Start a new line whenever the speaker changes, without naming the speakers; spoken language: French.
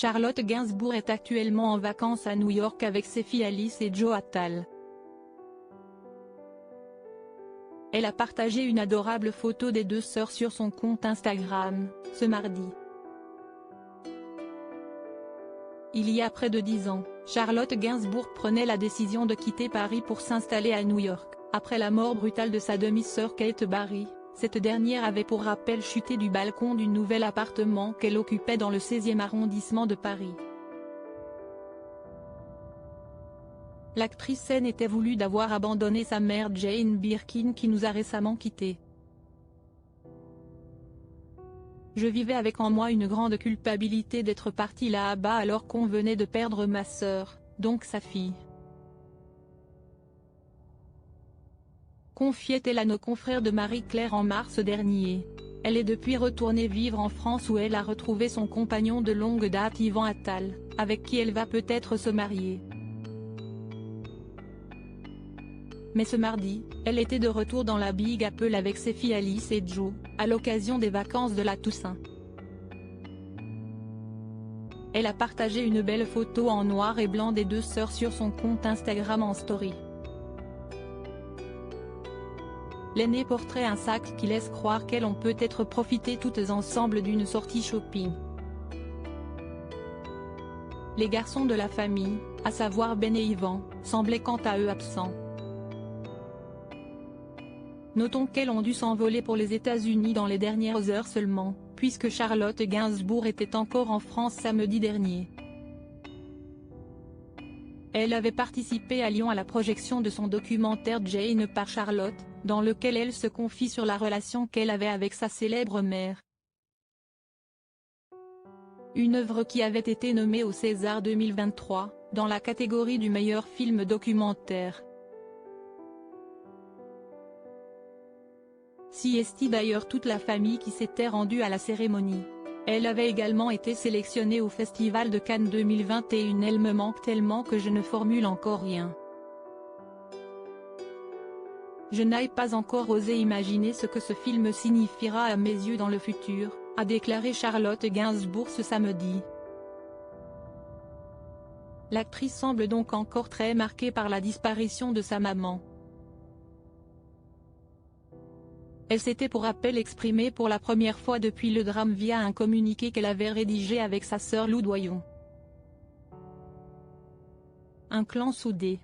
Charlotte Gainsbourg est actuellement en vacances à New York avec ses filles Alice et Joe Attal. Elle a partagé une adorable photo des deux sœurs sur son compte Instagram, ce mardi. Il y a près de 10 ans, Charlotte Gainsbourg prenait la décision de quitter Paris pour s'installer à New York, après la mort brutale de sa demi-sœur Kate Barry. Cette dernière avait pour rappel chuté du balcon du nouvel appartement qu'elle occupait dans le 16e arrondissement de Paris. L'actrice saine était voulue d'avoir abandonné sa mère Jane Birkin qui nous a récemment quittés. Je vivais avec en moi une grande culpabilité d'être partie là-bas alors qu'on venait de perdre ma sœur, donc sa fille. Confiait-elle à nos confrères de Marie-Claire en mars dernier. Elle est depuis retournée vivre en France où elle a retrouvé son compagnon de longue date Yvan Attal, avec qui elle va peut-être se marier. Mais ce mardi, elle était de retour dans la Big Apple avec ses filles Alice et Joe, à l'occasion des vacances de la Toussaint. Elle a partagé une belle photo en noir et blanc des deux sœurs sur son compte Instagram en story. L'aînée porterait un sac qui laisse croire qu'elles ont peut-être profité toutes ensemble d'une sortie shopping. Les garçons de la famille, à savoir Ben et Yvan, semblaient quant à eux absents. Notons qu'elles ont dû s'envoler pour les États-Unis dans les dernières heures seulement, puisque Charlotte Gainsbourg était encore en France samedi dernier. Elle avait participé à Lyon à la projection de son documentaire Jane par Charlotte, dans lequel elle se confie sur la relation qu'elle avait avec sa célèbre mère. Une œuvre qui avait été nommée au César 2023, dans la catégorie du meilleur film documentaire. S'y est d'ailleurs toute la famille qui s'était rendue à la cérémonie. Elle avait également été sélectionnée au Festival de Cannes 2021. Elle me manque tellement que je ne formule encore rien. Je n'ai pas encore osé imaginer ce que ce film signifiera à mes yeux dans le futur, a déclaré Charlotte Gainsbourg ce samedi. L'actrice semble donc encore très marquée par la disparition de sa maman. Elle s'était pour rappel exprimée pour la première fois depuis le drame via un communiqué qu'elle avait rédigé avec sa sœur Lou Doyon. Un clan soudé.